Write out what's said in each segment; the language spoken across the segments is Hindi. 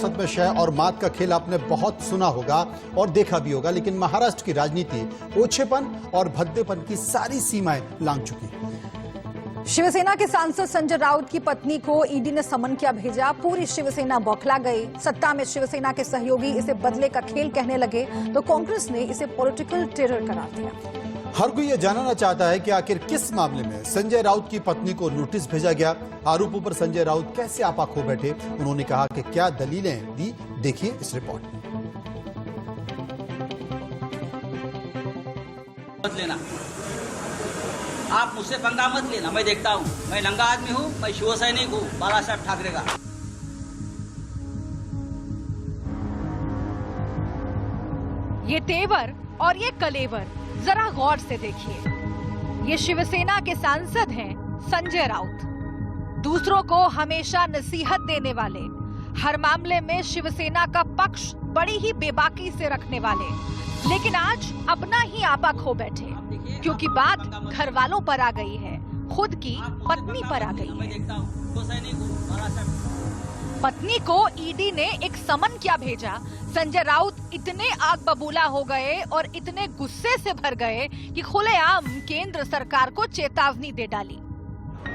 सियासत में शय और मात का खेल आपने बहुत सुना होगा और देखा भी होगा, लेकिन महाराष्ट्र की राजनीति ओछेपन और भद्देपन की सारी सीमाएं लांघ चुकी। शिवसेना के सांसद संजय राउत की पत्नी को ईडी ने समन किया भेजा। पूरी शिवसेना बौखला गई। सत्ता में शिवसेना के सहयोगी इसे बदले का खेल कहने लगे तो कांग्रेस ने इसे पॉलिटिकल टेरर करार दिया। हर कोई यह जानना चाहता है कि आखिर किस मामले में संजय राउत की पत्नी को नोटिस भेजा गया। आरोपों पर संजय राउत कैसे आपा खो बैठे, उन्होंने कहा कि क्या दलीलें दी, देखिए इस रिपोर्ट में। मत लेना, आप मुझसे पंगा मत लेना, मैं देखता हूँ। मैं नंगा आदमी हूँ, मैं शिवसैनिक हूँ बाला साहब ठाकरे का। ये तेवर और ये कलेवर जरा गौर से देखिए। ये शिवसेना के सांसद हैं संजय राउत, दूसरों को हमेशा नसीहत देने वाले, हर मामले में शिवसेना का पक्ष बड़ी ही बेबाकी से रखने वाले, लेकिन आज अपना ही आपा खो बैठे क्योंकि बात घर वालों पर आ गई है, खुद की पत्नी पर आ गई है। पत्नी को ईडी ने एक समन क्या भेजा। संजय राउत इतने आग बबूला हो गए और इतने गुस्से से भर गए कि खुलेआम केंद्र सरकार को चेतावनी दे डाली।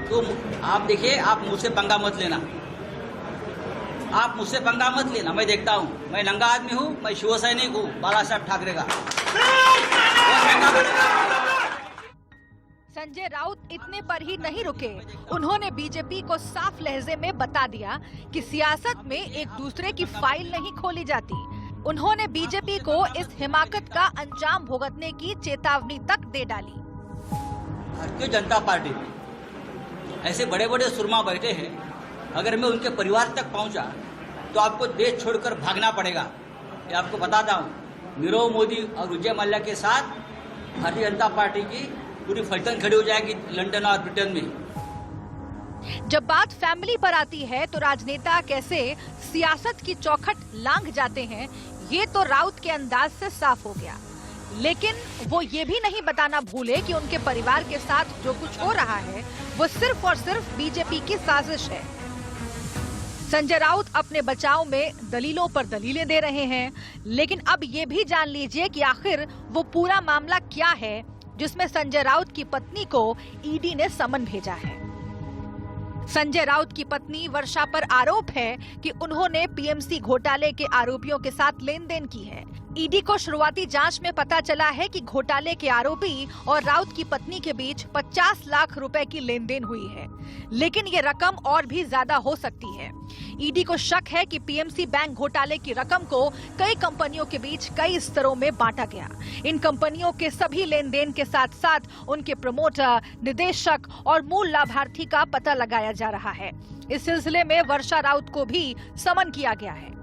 तो आप देखिए, आप मुझसे पंगा मत लेना, आप मुझसे पंगा मत लेना, मैं देखता हूँ। मैं नंगा आदमी हूँ, मैं शिवसैनिक हूँ बाला साहब ठाकरे का। संजय राउत इतने पर ही नहीं रुके, उन्होंने बीजेपी को साफ लहजे में बता दिया कि सियासत में एक दूसरे की फाइल नहीं खोली जाती। उन्होंने बीजेपी को इस हिमाकत का अंजाम भुगतने की चेतावनी तक दे डाली। भारतीय जनता पार्टी में ऐसे बड़े बड़े सुरमा बैठे हैं, अगर मैं उनके परिवार तक पहुंचा तो आपको देश छोड़कर भागना पड़ेगा। ये आपको बताता हूँ। नीरव मोदी और विजय मल्ल्या के साथ भारतीय जनता पार्टी की पूरी फलटन खड़ी हो जाएगी लंदन और ब्रिटेन में। जब बात फैमिली पर आती है तो राजनेता कैसे सियासत की चौखट लांघ जाते हैं, ये तो राउत के अंदाज से साफ हो गया। लेकिन वो ये भी नहीं बताना भूले कि उनके परिवार के साथ जो कुछ हो रहा है वो सिर्फ और सिर्फ बीजेपी की साजिश है। संजय राउत अपने बचाव में दलीलों पर दलीलें दे रहे हैं, लेकिन अब ये भी जान लीजिए कि आखिर वो पूरा मामला क्या है जिसमें संजय राउत की पत्नी को ईडी ने समन भेजा है। संजय राउत की पत्नी वर्षा पर आरोप है कि उन्होंने पीएमसी घोटाले के आरोपियों के साथ लेन देन की है। ईडी को शुरुआती जांच में पता चला है कि घोटाले के आरोपी और राउत की पत्नी के बीच 50 लाख रुपए की लेन देन हुई है, लेकिन ये रकम और भी ज्यादा हो सकती है। ईडी को शक है कि पीएमसी बैंक घोटाले की रकम को कई कंपनियों के बीच कई स्तरों में बांटा गया। इन कंपनियों के सभी लेन देन के साथ साथ उनके प्रमोटर, निदेशक और मूल लाभार्थी का पता लगाया जा रहा है। इस सिलसिले में वर्षा राउत को भी समन किया गया है।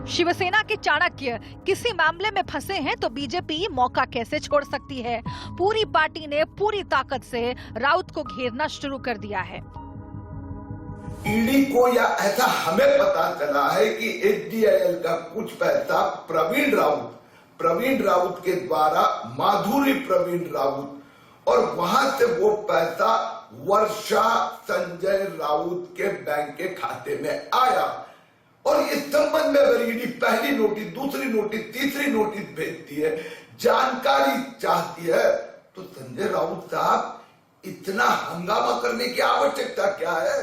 शिवसेना के चाणक्य किसी मामले में फंसे हैं तो बीजेपी मौका कैसे छोड़ सकती है। पूरी पार्टी ने पूरी ताकत से राउत को घेरना शुरू कर दिया है। ईडी को या ऐसा हमें पता चला है कि एचडीआईएल का कुछ पैसा प्रवीण राउत के द्वारा माधुरी प्रवीण राउत और वहां से वो पैसा वर्षा संजय राउत के बैंक के खाते में आया। और इस संबंध में अगर ईडी पहली नोटिस, दूसरी नोटिस, तीसरी नोटिस भेजती है, जानकारी चाहती है, तो संजय राउत साहब इतना हंगामा करने की आवश्यकता क्या है।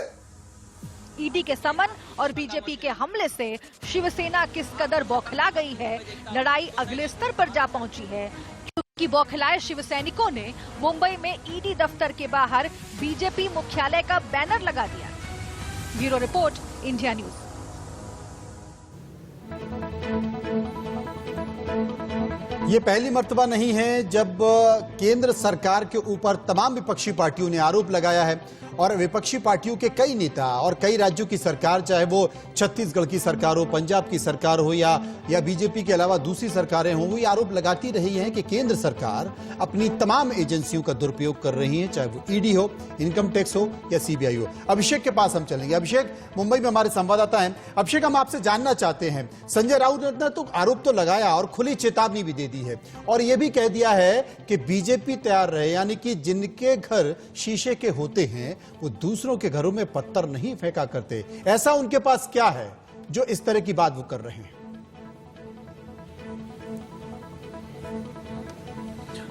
ईडी के समन और बीजेपी के हमले से शिवसेना किस कदर बौखला गई है, लड़ाई अगले स्तर पर जा पहुंची है, क्योंकि बौखलाए शिवसैनिकों ने मुंबई में ईडी दफ्तर के बाहर बीजेपी मुख्यालय का बैनर लगा दिया। Bureau report, India news. ये पहली मर्तबा नहीं है जब केंद्र सरकार के ऊपर तमाम विपक्षी पार्टियों ने आरोप लगाया है और विपक्षी पार्टियों के कई नेता और कई राज्यों की सरकार, चाहे वो छत्तीसगढ़ की सरकार हो, पंजाब की सरकार हो या बीजेपी के अलावा दूसरी सरकारें हों, वो ये आरोप लगाती रही हैं कि केंद्र सरकार अपनी तमाम एजेंसियों का दुरुपयोग कर रही है, चाहे वो ईडी हो, इनकम टैक्स हो या सीबीआई हो। अभिषेक के पास हम चलेंगे। अभिषेक मुंबई में हमारे संवाददाता हैं। अभिषेक, हम आपसे जानना चाहते हैं, संजय राउत ने तो आरोप तो लगाया और खुली चेतावनी भी दे दी है और यह भी कह दिया है कि बीजेपी तैयार रहे, यानी कि जिनके घर शीशे के होते हैं वो दूसरों के घरों में पत्थर नहीं फेंका करते। ऐसा उनके पास क्या है जो इस तरह की बात वो कर रहे हैं।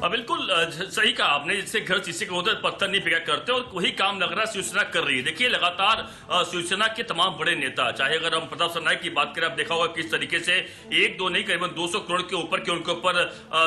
बिल्कुल सही कहा आपने, जिससे घर शीशे के होते पत्थर नहीं फेंका करते, और वही काम लग रहा है शिवसेना कर रही है। देखिए लगातार शिवसेना के तमाम बड़े नेता, चाहे अगर हम प्रताप सरनाईक की बात करें, आप देखा होगा किस तरीके से एक दो नहीं करीबन 200 करोड़ के ऊपर के उनके ऊपर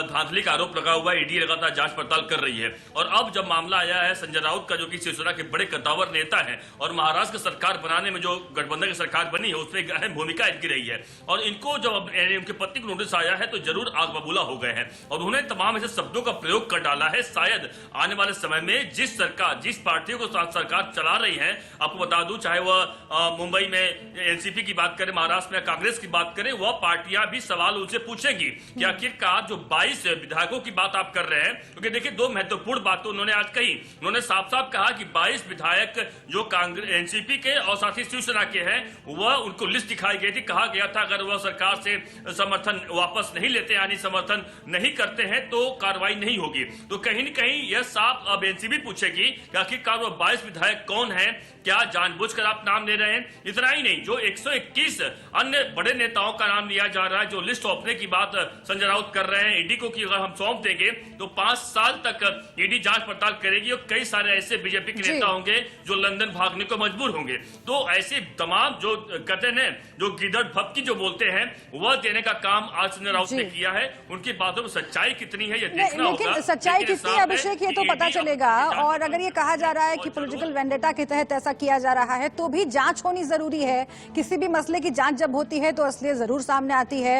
धांधली का आरोप लगा हुआ है। ईडी लगातार जांच पड़ताल कर रही है। और अब जब मामला आया है संजय राउत का, जो कि शिवसेना के बड़े कद्दावर नेता है और महाराष्ट्र की सरकार बनाने में जो गठबंधन की सरकार बनी है उसमें एक अहम भूमिका इनकी रही है। और इनको जब उनकी पत्नी को नोटिस आया है तो जरूर आग बबूला हो गए हैं और उन्होंने तमाम ऐसे शब्दों का प्रयोग कर डाला है। शायद आने वाले समय में जिस पार्टियों को सरकार चला रही है, आपको बता दूं, चाहे वह मुंबई में एनसीपी की बात करें, महाराष्ट्र में कांग्रेस की बात करें, वह पार्टियां भी सवाल उनसे पूछेंगी कि आखिरकार जो 22 विधायकों की बात आप कर रहे हैं, क्योंकि देखिए दो महत्वपूर्ण बातें उन्होंने आज कही। उन्होंने साफ साफ कहा कि 22 विधायक जो कांग्रेस एनसीपी के और साथ ही शिवसेना के हैं, वह उनको लिस्ट दिखाई गई थी। कहा गया था अगर वह सरकार से समर्थन वापस नहीं लेते, यानी समर्थन नहीं करते हैं, तो कार्रवाई नहीं होगी। तो कहीं न कहीं यह साफ अब एनसीबी पूछेगी कि आखिरकार वो 22 विधायक कौन है, क्या जानबूझकर आप नाम ले रहे हैं। इतना ही नहीं, जो 121 अन्य बड़े नेताओं का नाम लिया जा रहा है, जो लिस्ट सौंपने की बात संजय राउत कर रहे हैं ईडी को कि अगर हम सौंप देंगे तो 5 साल तक ईडी जांच पड़ताल करेगी और कई सारे ऐसे बीजेपी के नेता होंगे जो लंदन भागने को मजबूर होंगे। तो ऐसे तमाम जो कहते हैं जो गिदड़ भपकी जो बोलते हैं, वह देने का काम आज संजय राउत ने किया है। उनकी बातों में सच्चाई कितनी है ये देखना होगा। लेकिन सच्चाई कितनी है अभिषेक, ये तो पता चलेगा। और अगर ये कहा जा रहा है कि पॉलिटिकल वेंडेटा के तहत ऐसा किया जा रहा है, तो भी जांच होनी जरूरी है। किसी भी मसले की जांच जब होती है तो असलियत जरूर सामने आती है।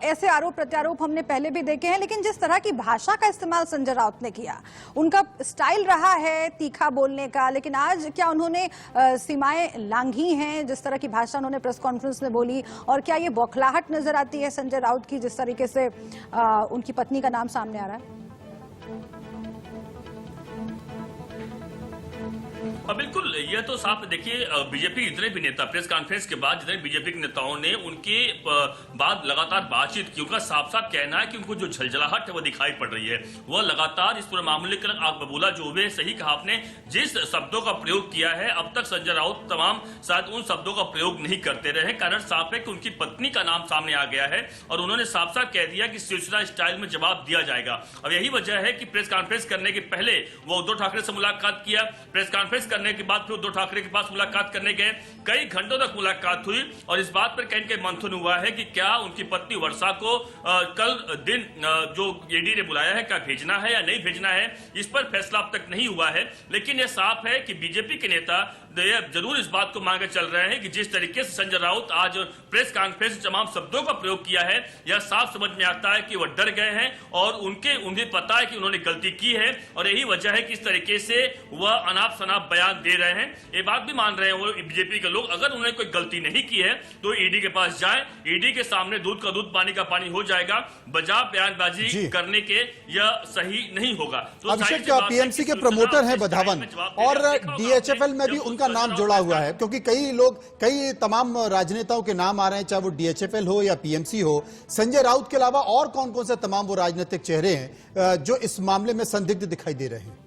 ऐसे आरोप प्रत्यारोप हमने पहले भी देखे हैं, लेकिन जिस तरह की भाषा का इस्तेमाल संजय राउत ने किया, उनका स्टाइल रहा है तीखा बोलने का, लेकिन आज क्या उन्होंने सीमाएं लांघी हैं जिस तरह की भाषा उन्होंने प्रेस कॉन्फ्रेंस में बोली? और क्या ये बौखलाहट नजर आती है संजय राउत की, जिस तरीके से उनकी पत्नी का नाम सामने आ रहा है? बिल्कुल, यह तो साफ देखिए, बीजेपी के जितने भी नेता प्रेस कॉन्फ्रेंस के बाद जितने बीजेपी के नेताओं ने उनके बाद लगातार बातचीत की, उनका साफ साफ कहना है कि उनको जो झलझलाहट है वो दिखाई पड़ रही है। वह लगातार इस पूरे मामले के आग बबूला जो हुए, सही कहा आपने, जिस शब्दों का प्रयोग किया है अब तक संजय राउत तमाम शायद उन शब्दों का प्रयोग नहीं करते रहे। कारण साफ है कि उनकी पत्नी का नाम सामने आ गया है और उन्होंने साफ साफ कह दिया कि शिवसेना स्टाइल में जवाब दिया जाएगा। अब यही वजह है कि प्रेस कॉन्फ्रेंस करने के पहले वो उद्धव ठाकरे से मुलाकात किया, प्रेस कॉन्फ्रेंस करने के बाद फिर उद्धव ठाकरे के पास मुलाकात करने गए, कई घंटों तक मुलाकात हुई और इस बात पर कहीं मंथन हुआ है कि क्या उनकी पत्नी वर्षा को कल दिन जो ईडी ने बुलाया है क्या भेजना है या नहीं भेजना है, इस पर फैसला अब तक नहीं हुआ है। लेकिन यह साफ है कि बीजेपी के नेता जरूर इस बात को मांगे चल रहे हैं कि जिस तरीके से संजय राउत आज प्रेस कॉन्फ्रेंस में तमाम शब्दों का प्रयोग किया है, यह साफ समझ में आता है कि वह डर गए हैं और उन्हें पता है कि उन्होंने गलती की है और यही वजह है कि इस तरीके से वह अनाप शनाप बयान दे रहे हैं। ये बात भी मान रहे हैं वो बीजेपी के लोग, अगर उन्होंने कोई गलती नहीं की है तो ईडी के पास जाए, ईडी के सामने दूध का दूध पानी का पानी हो जाएगा। बजा बयानबाजी करने के यह सही नहीं होगा। तो अभिषेक पीएमसी के प्रमोटर हैं बधावन और डीएचएफएल में भी उनका नाम जोड़ा हुआ है, क्योंकि कई तमाम राजनेताओं के नाम आ रहे हैं, चाहे वो डीएचएफएल हो या पीएमसी हो। संजय राउत के अलावा और कौन कौन से तमाम वो राजनीतिक चेहरे हैं जो इस मामले में संदिग्ध दिखाई दे रहे हैं?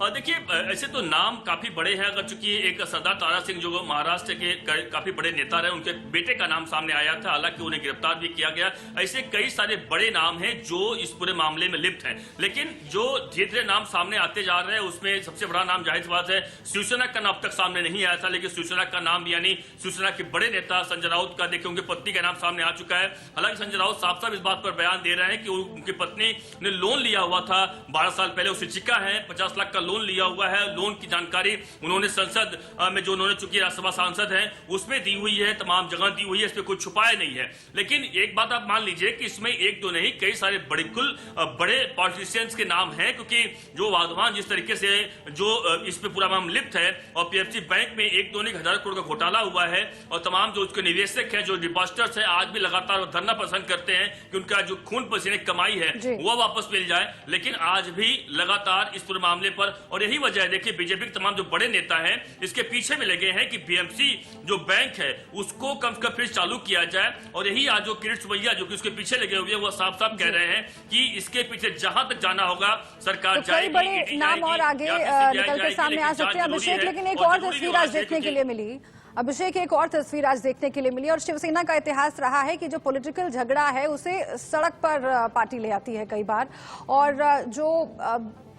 देखिए, ऐसे तो नाम काफी बड़े हैं। अगर चूंकि एक सरदार तारा सिंह जो महाराष्ट्र के काफी बड़े नेता रहे, उनके बेटे का नाम सामने आया था, हालांकि उन्हें गिरफ्तार भी किया गया। ऐसे कई सारे बड़े नाम हैं जो इस पूरे मामले में लिप्त हैं। लेकिन जो धीरे नाम सामने आते जा रहे हैं उसमें सबसे बड़ा नाम जाहिर बात है शिवसेना का नाम अब तक सामने नहीं आया था, लेकिन शिवसेना का नाम यानी शिवसेना के बड़े नेता संजय राउत का देखिए उनकी पत्नी का नाम सामने आ चुका है। हालांकि संजय राउत साफ साफ इस बात पर बयान दे रहे हैं कि उनकी पत्नी ने लोन लिया हुआ था 12 साल पहले, वो शिक्षिका है, 50 लाख का लोन लिया हुआ है। लोन की जानकारी उन्होंने संसद में जो उन्होंने चूंकि राज्यसभा सांसद हैं उसमें दी हुई है, तमाम जगह दी हुई है, इसमें कुछ छुपाया नहीं है। लेकिन एक बात आप मान लीजिए कि इसमें एक दो नहीं कई सारे बड़े पॉलिटिशियंस के नाम हैं, क्योंकि जो वाधवान जिस तरीके से जो इस पे पूरा मामला लिप्त है और पीएफसी बैंक में 1-2 नहीं 1000 करोड़ का घोटाला हुआ है और तमाम जो उसके निवेशक है, जो डिपॉजिटर्स है, आज भी लगातार धरना पसंद करते हैं कि उनका जो खून पसीने कमाई है वह वापस मिल जाए। लेकिन आज भी लगातार इस पूरे मामले पर और यही वजह है, देखिए बीजेपी के तमाम जो बड़े नेता हैं इसके पीछे में लगे हैं कि बीएमसी जो बैंक है उसको कम से कम फिर चालू किया जाए। और यही आज जो किरीट सोमैया जो कि उसके पीछे लगे हुए हैं वो साफ साफ कह रहे हैं कि इसके पीछे जहां तक जाना होगा सरकार तो कई बड़े नाम और आगे निकल कर सामने आ सकते हैं अभिषेक, लेकिन एक और तस्वीर आज देखने के लिए मिली। अभिषेक, एक और तस्वीर आज देखने के लिए मिली और शिवसेना का इतिहास रहा है कि जो पॉलिटिकल झगड़ा है उसे सड़क पर पार्टी ले आती है कई बार, और जो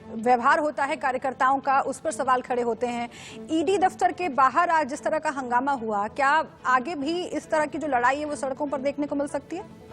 व्यवहार होता है कार्यकर्ताओं का उस पर सवाल खड़े होते हैं। ईडी दफ्तर के बाहर आज जिस तरह का हंगामा हुआ, क्या आगे भी इस तरह की जो लड़ाई है वो सड़कों पर देखने को मिल सकती है?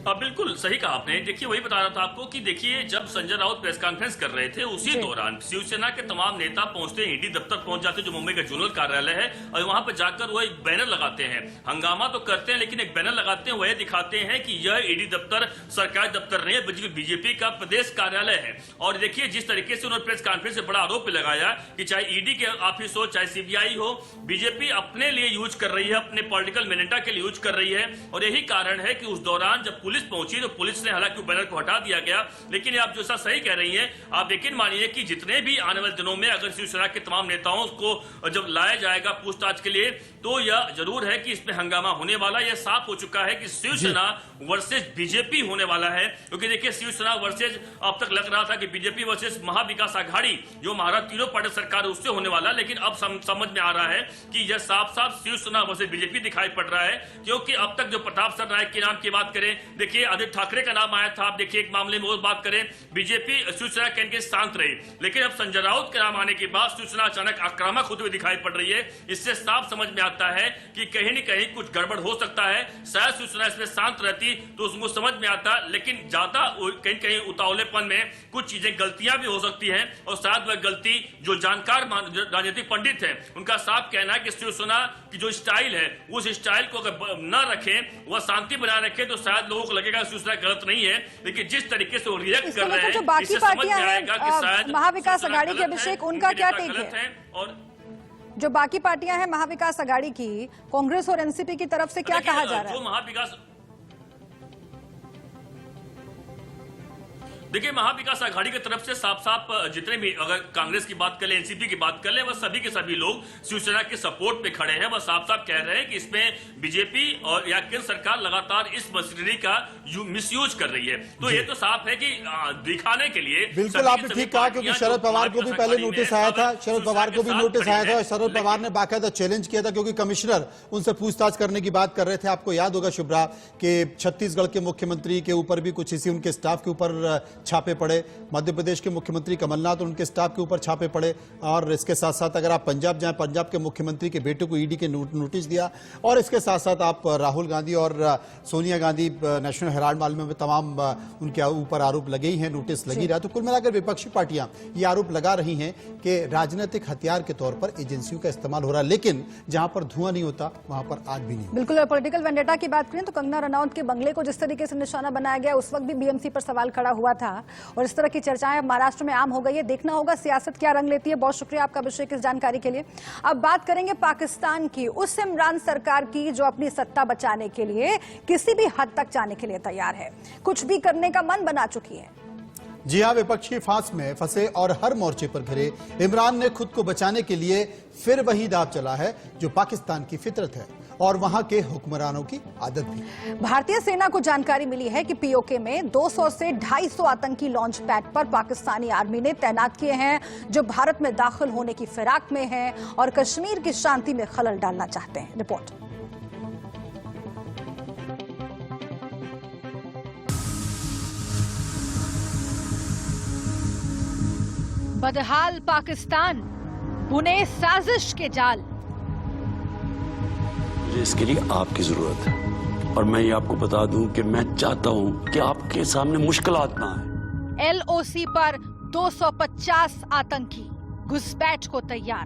बिल्कुल सही कहा आपने। देखिए वही बता रहा था आपको कि देखिए जब संजय राउत प्रेस कॉन्फ्रेंस कर रहे थे उसी दौरान शिवसेना के तमाम नेता पहुंचते हैं, ईडी दफ्तर पहुंच जाते हैं जो मुंबई का जोनल कार्यालय है, और वहां पर जाकर वो एक बैनर लगाते हैं। हंगामा तो करते हैं लेकिन एक बैनर लगाते हैं, वह दिखाते हैं कि यह ईडी दफ्तर सरकारी दफ्तर नहीं है बल्कि बीजेपी का प्रदेश कार्यालय है। और देखिए जिस तरीके से उन्होंने प्रेस कॉन्फ्रेंस से बड़ा आरोप लगाया कि चाहे ईडी के ऑफिस हो चाहे सीबीआई हो, बीजेपी अपने लिए यूज कर रही है, अपने पॉलिटिकल मेजेंडा के लिए यूज कर रही है। और यही कारण है कि उस दौरान जब पुलिस पहुंची तो पुलिस ने हालांकि बैनर को हटा दिया गया, लेकिन आप जो सही कह रही हैं, आप यकीन मानिए कि जितने भी आने वाले दिनों में अगर शिवसेना के तमाम नेताओं को जब लाया जाएगा पूछताछ के लिए तो यह जरूर है कि इसमें हंगामा होने वाला। यह साफ हो चुका है कि शिवसेना वर्सेस बीजेपी होने वाला है, क्योंकि देखिए शिवसेना वर्सेस अब तक लग रहा था कि बीजेपी वर्सेस महाविकास आघाड़ी जो महाराष्ट्र तीनों पार्टी सरकार उससे होने वाला, लेकिन अब समझ में आ रहा है कि यह साफ साफ शिवसेना वर्सेस बीजेपी दिखाई पड़ रहा है। क्योंकि अब तक जो प्रताप सरनायक के नाम की बात करें, देखिए आदित्य ठाकरे का नाम आया था, आप देखिए एक मामले में और बात करें बीजेपी शिवसेना के शांत रही, लेकिन अब संजय राउत के नाम आने के बाद शिवसेना अचानक आक्रामक होते हुए दिखाई पड़ रही है। इससे साफ समझ में आता है कि कहीं न कहीं कुछ गड़बड़ हो सकता है। शायद शिवसेना इसमें शांत रहती तो उसको समझ में आता, लेकिन ज्यादा कहीं कहीं उतावलेपन में कुछ चीजें गलतियां भी हो सकती हैं, और शायद वह गलती जो जानकार राजनीतिक पंडित हैं उनका साफ कहना है कि शिवसेना की जो स्टाइल है उस स्टाइल को अगर न रखें, वह शांति बनाए रखें तो शायद लोगों को लगेगा शिवसेना गलत नहीं है। लेकिन जिस तरीके से वो रिएक्ट कर रहे हैं, जो बाकी पार्टियां हैं महाविकास आघाड़ी के, अभिषेक उनका क्या टेक है? और जो बाकी पार्टियां हैं महाविकास आघाड़ी की, कांग्रेस और एनसीपी की तरफ से क्या कहा जा रहा है? देखिए महाविकास आघाड़ी की तरफ से साफ साफ जितने भी अगर कांग्रेस की बात कर ले, एनसीपी की बात कर ले, वह सभी के सभी लोग शिवसेना के सपोर्ट पे खड़े हैं। वह साफ साफ कह रहे हैं कि इसमें बीजेपी और या केंद्र सरकार लगातार इस मशीनरी का मिसयूज कर रही है। तो ये तो साफ है कि दिखाने के लिए बिल्कुल आपने ठीक कहा, क्योंकि शरद पवार को भी पहले नोटिस आया था, शरद पवार को भी नोटिस आया था, शरद पवार ने बाकायदा चैलेंज किया था क्योंकि कमिश्नर उनसे पूछताछ करने की बात कर रहे थे। आपको याद होगा शुभ्रा कि छत्तीसगढ़ के मुख्यमंत्री के ऊपर भी कुछ इसी उनके स्टाफ के ऊपर छापे पड़े, मध्य प्रदेश के मुख्यमंत्री कमलनाथ और उनके स्टाफ के ऊपर छापे पड़े, और इसके साथ साथ अगर आप पंजाब जाएं, पंजाब के मुख्यमंत्री के बेटे को ईडी के नोटिस दिया, और इसके साथ साथ आप राहुल गांधी और सोनिया गांधी नेशनल हेराल्ड मामले में तमाम उनके ऊपर आरोप लगे ही हैं, नोटिस लगी रहा। तो कुल मिलाकर विपक्षी पार्टियां ये आरोप लगा रही हैं कि राजनीतिक हथियार के तौर पर एजेंसियों का इस्तेमाल हो रहा है, लेकिन जहां पर धुआं नहीं होता वहां पर आग भी नहीं। बिल्कुल, पॉलिटिकल वेंडेटा की बात करें तो कंगना रनौत के बंगले को जिस तरीके से निशाना बनाया गया, उस वक्त भी बीएमसी पर सवाल खड़ा हुआ था, और इस तरह की चर्चाएं महाराष्ट्र में आम हो गई है। देखना होगा सियासत क्या रंग लेती है। बहुत शुक्रिया आपका अभिषेक इस जानकारी के लिए। अब बात करेंगे पाकिस्तान की, उस इमरान सरकार की जो अपनी सत्ता बचाने के लिए किसी भी हद तक जाने के लिए तैयार है, कुछ भी करने का मन बना चुकी है। जी हां, विपक्षी फांस में फंसे और हर मोर्चे पर घिरे इमरान ने खुद को बचाने के लिए फिर वही दाव चला है जो पाकिस्तान की फितरत है और वहां के हुक्मरानों की आदत भी। भारतीय सेना को जानकारी मिली है कि पीओके में 200 से 250 आतंकी लॉन्च पैड पर पाकिस्तानी आर्मी ने तैनात किए हैं, जो भारत में दाखिल होने की फिराक में हैं और कश्मीर की शांति में खलल डालना चाहते हैं। रिपोर्ट। बदहाल पाकिस्तान बुने साजिश के जाल। मुझे इसके लिए आपकी जरूरत है, और मैं ये आपको बता दूं कि मैं चाहता हूं कि आपके सामने मुश्किलात ना आए। एलओसी पर 250 आतंकी घुसपैठ को तैयार।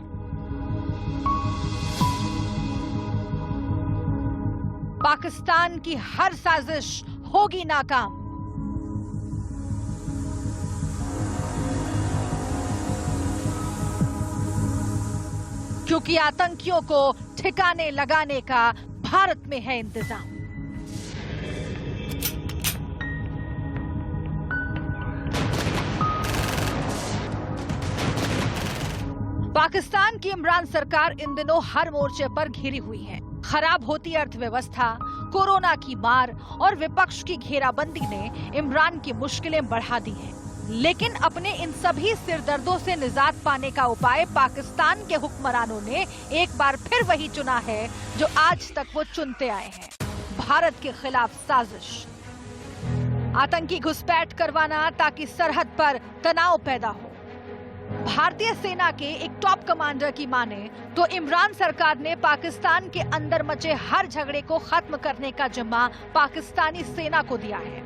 पाकिस्तान की हर साजिश होगी नाकाम। क्योंकि आतंकियों को ठिकाने लगाने का भारत में है इंतजाम। पाकिस्तान की इमरान सरकार इन दिनों हर मोर्चे पर घिरी हुई है। खराब होती अर्थव्यवस्था, कोरोना की मार और विपक्ष की घेराबंदी ने इमरान की मुश्किलें बढ़ा दी हैं। लेकिन अपने इन सभी सिरदर्दों से निजात पाने का उपाय पाकिस्तान के हुक्मरानों ने एक बार फिर वही चुना है जो आज तक वो चुनते आए हैं, भारत के खिलाफ साजिश। आतंकी घुसपैठ करवाना ताकि सरहद पर तनाव पैदा हो। भारतीय सेना के एक टॉप कमांडर की माने तो इमरान सरकार ने पाकिस्तान के अंदर मचे हर झगड़े को खत्म करने का जिम्मा पाकिस्तानी सेना को दिया है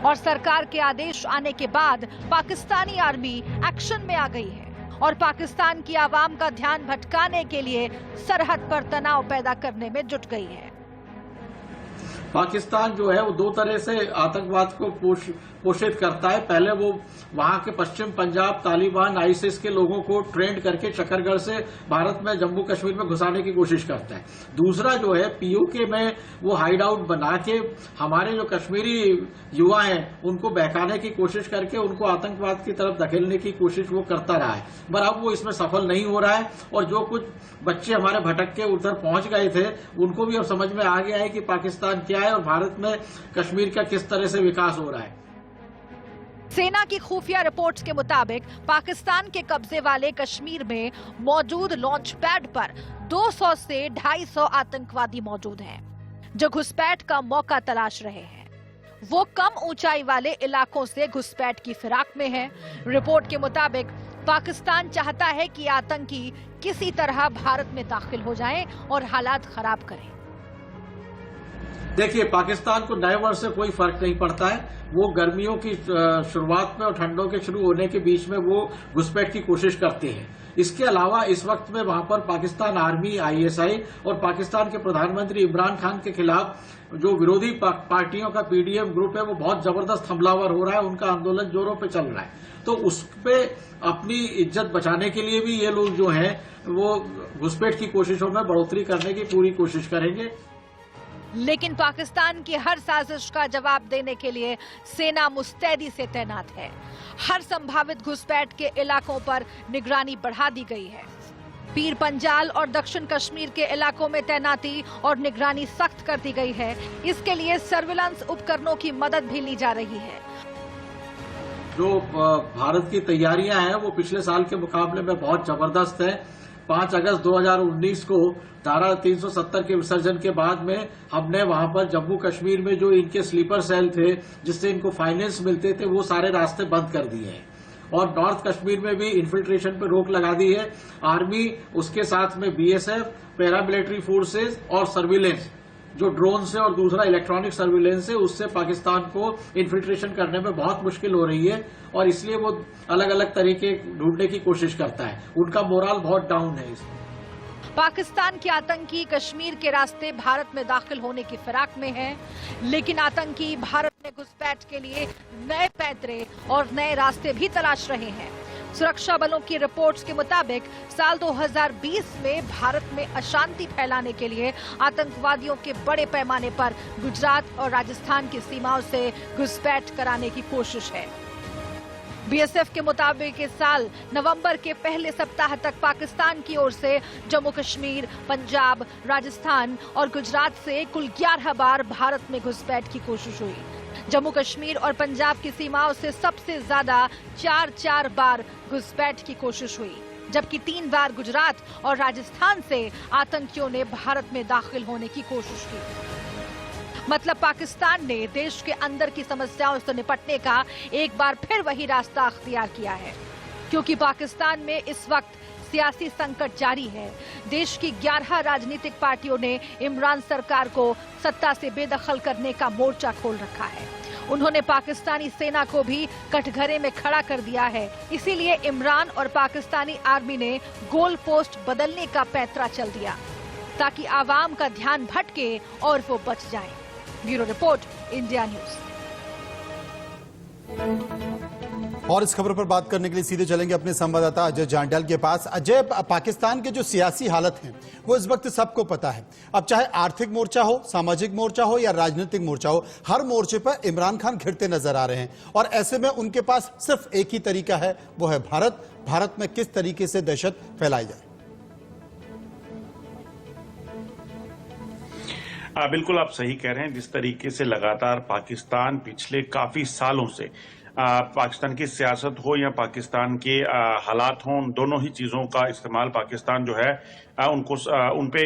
और सरकार के आदेश आने के बाद पाकिस्तानी आर्मी एक्शन में आ गई है और पाकिस्तान की आवाम का ध्यान भटकाने के लिए सरहद पर तनाव पैदा करने में जुट गई है। पाकिस्तान जो है वो दो तरह से आतंकवाद को पोषित करता है। पहले वो वहां के पश्चिम पंजाब तालिबान आईएसआईएस के लोगों को ट्रेंड करके चक्करगढ़ से भारत में जम्मू कश्मीर में घुसाने की कोशिश करता है। दूसरा जो है पीओके में वो हाइड आउट बना के हमारे जो कश्मीरी युवा हैं उनको बहकाने की कोशिश करके उनको आतंकवाद की तरफ धकेलने की कोशिश वो करता रहा है, पर अब वो इसमें सफल नहीं हो रहा है। और जो कुछ बच्चे हमारे भटक के उधर पहुंच गए थे उनको भी अब समझ में आ गया है कि पाकिस्तान क्या है और भारत में कश्मीर का किस तरह से विकास हो रहा है। सेना की खुफिया रिपोर्ट्स के मुताबिक पाकिस्तान के कब्जे वाले कश्मीर में मौजूद लॉन्च पैड पर 200 से 250 आतंकवादी मौजूद हैं, जो घुसपैठ का मौका तलाश रहे हैं। वो कम ऊंचाई वाले इलाकों से घुसपैठ की फिराक में हैं। रिपोर्ट के मुताबिक पाकिस्तान चाहता है कि आतंकी किसी तरह भारत में दाखिल हो जाएं और हालात खराब करें। देखिए, पाकिस्तान को नए वर्ष से कोई फर्क नहीं पड़ता है। वो गर्मियों की शुरुआत में और ठंडों के शुरू होने के बीच में वो घुसपैठ की कोशिश करते हैं। इसके अलावा इस वक्त में वहां पर पाकिस्तान आर्मी, आईएसआई और पाकिस्तान के प्रधानमंत्री इमरान खान के खिलाफ जो विरोधी पार्टियों का पीडीएम ग्रुप है वो बहुत जबरदस्त हमलावर हो रहा है। उनका आंदोलन जोरों पे चल रहा है, तो उस पे अपनी इज्जत बचाने के लिए भी ये लोग जो हैं वो घुसपैठ की कोशिशों में बढ़ोतरी करने की पूरी कोशिश करेंगे। लेकिन पाकिस्तान की हर साजिश का जवाब देने के लिए सेना मुस्तैदी से तैनात है। हर संभावित घुसपैठ के इलाकों पर निगरानी बढ़ा दी गई है। पीर पंजाल और दक्षिण कश्मीर के इलाकों में तैनाती और निगरानी सख्त कर दी गई है। इसके लिए सर्विलांस उपकरणों की मदद भी ली जा रही है। जो भारत की तैयारियां हैं वो पिछले साल के मुकाबले में बहुत जबरदस्त है। 5 अगस्त 2019 को धारा 370 के विसर्जन के बाद में हमने वहां पर जम्मू कश्मीर में जो इनके स्लीपर सेल थे जिससे इनको फाइनेंस मिलते थे वो सारे रास्ते बंद कर दिए हैं और नॉर्थ कश्मीर में भी इन्फिल्ट्रेशन पर रोक लगा दी है। आर्मी, उसके साथ में बीएसएफ, पैरामिलिट्री फोर्सेज और सर्विलेंस जो ड्रोन से और दूसरा इलेक्ट्रॉनिक सर्विलेंस है उससे पाकिस्तान को इन्फिल्ट्रेशन करने में बहुत मुश्किल हो रही है और इसलिए वो अलग अलग तरीके ढूंढने की कोशिश करता है। उनका मोराल बहुत डाउन है। पाकिस्तान के आतंकी कश्मीर के रास्ते भारत में दाखिल होने की फिराक में हैं, लेकिन आतंकी भारत में घुसपैठ के लिए नए पैंतरे और नए रास्ते भी तलाश रहे हैं। सुरक्षा बलों की रिपोर्ट्स के मुताबिक साल 2020 में भारत में अशांति फैलाने के लिए आतंकवादियों के बड़े पैमाने पर गुजरात और राजस्थान की सीमाओं से घुसपैठ कराने की कोशिश है। बीएसएफ के मुताबिक इस साल नवंबर के पहले सप्ताह तक पाकिस्तान की ओर से जम्मू कश्मीर, पंजाब, राजस्थान और गुजरात से कुल 11 बार भारत में घुसपैठ की कोशिश हुई। जम्मू कश्मीर और पंजाब की सीमाओं से सबसे ज्यादा 4 बार घुसपैठ की कोशिश हुई, जबकि 3 बार गुजरात और राजस्थान से आतंकियों ने भारत में दाखिल होने की कोशिश की। मतलब पाकिस्तान ने देश के अंदर की समस्याओं से निपटने का एक बार फिर वही रास्ता अख्तियार किया है, क्योंकि पाकिस्तान में इस वक्त सियासी संकट जारी है। देश की 11 राजनीतिक पार्टियों ने इमरान सरकार को सत्ता से बेदखल करने का मोर्चा खोल रखा है। उन्होंने पाकिस्तानी सेना को भी कटघरे में खड़ा कर दिया है। इसीलिए इमरान और पाकिस्तानी आर्मी ने गोल पोस्ट बदलने का पैंतरा चल दिया ताकि आवाम का ध्यान भटके और वो बच जाए। Bureau report, India news. और इस खबर पर बात करने के लिए सीधे चलेंगे अपने संवाददाता अजय जांड्याल के पास। अजय, पाकिस्तान के जो सियासी हालत है वो इस वक्त सबको पता है। अब चाहे आर्थिक मोर्चा हो, सामाजिक मोर्चा हो या राजनीतिक मोर्चा हो, हर मोर्चे पर इमरान खान घिरते नजर आ रहे हैं और ऐसे में उनके पास सिर्फ एक ही तरीका है, वो है भारत। भारत में किस तरीके से दहशत फैलाई जाए। बिल्कुल आप सही कह रहे हैं। जिस तरीके से लगातार पाकिस्तान पिछले काफी सालों से पाकिस्तान की सियासत हो या पाकिस्तान के हालात हों, उन दोनों ही चीजों का इस्तेमाल पाकिस्तान जो है उन पे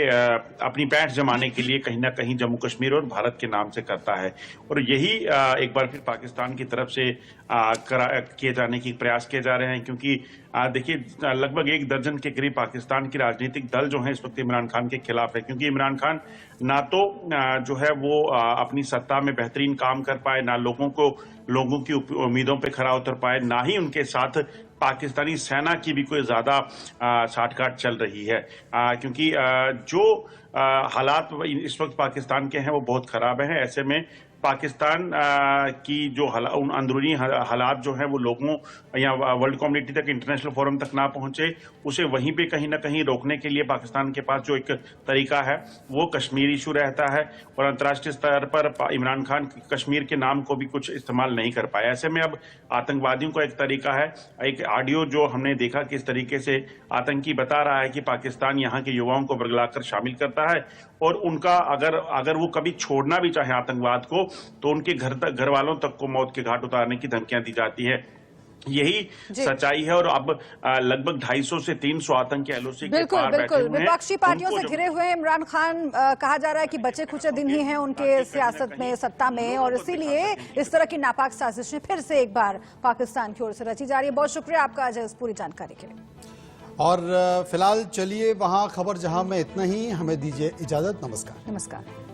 अपनी पैठ जमाने के लिए कहीं ना कहीं जम्मू कश्मीर और भारत के नाम से करता है। और यही एक बार फिर पाकिस्तान की तरफ से किए जाने की प्रयास किए जा रहे हैं, क्योंकि देखिए लगभग 1 दर्जन के करीब पाकिस्तान की राजनीतिक दल जो है इस वक्त इमरान खान के खिलाफ है, क्योंकि इमरान खान ना तो जो है वो अपनी सत्ता में बेहतरीन काम कर पाए, ना लोगों की उम्मीदों पे खरा उतर पाए, ना ही उनके साथ पाकिस्तानी सेना की भी कोई ज्यादा साठगांठ चल रही है, क्योंकि जो हालात इस वक्त पाकिस्तान के हैं वो बहुत खराब हैं। ऐसे में पाकिस्तान की जो उन अंदरूनी हालात जो हैं वो लोगों या वर्ल्ड कम्युनिटी तक, इंटरनेशनल फोरम तक ना पहुंचे, उसे वहीं पे कहीं ना कहीं रोकने के लिए पाकिस्तान के पास जो एक तरीका है वो कश्मीर इशू रहता है। और अंतर्राष्ट्रीय स्तर पर इमरान खान कश्मीर के नाम को भी कुछ इस्तेमाल नहीं कर पाए। ऐसे में अब आतंकवादियों का एक तरीका है, एक ऑडियो जो हमने देखा किस तरीके से आतंकी बता रहा है कि पाकिस्तान यहाँ के युवाओं को बरगलाकर शामिल करता है और उनका अगर वो कभी छोड़ना भी चाहे आतंकवाद को तो उनके घर वालों तक को मौत के घाट उतारने की धमकियां दी जाती है। यही सच्चाई है। और अब लगभग 250 से 300 आतंकी एलओसी के पार बैठे हुए हैं। विपक्षी पार्टियों से घिरे हुए हैं इमरान खान। कहा जा रहा है कि बचे कुछ दिन ही हैं उनके सियासत में, सत्ता में, और इसीलिए इस तरह की नापाक साजिशें फिर से एक बार पाकिस्तान की ओर से रची जा रही है। बहुत शुक्रिया आपका अजय इस पूरी जानकारी के लिए। और फिलहाल चलिए वहां खबर जहां में इतना ही, हमें दीजिए इजाजत। नमस्कार।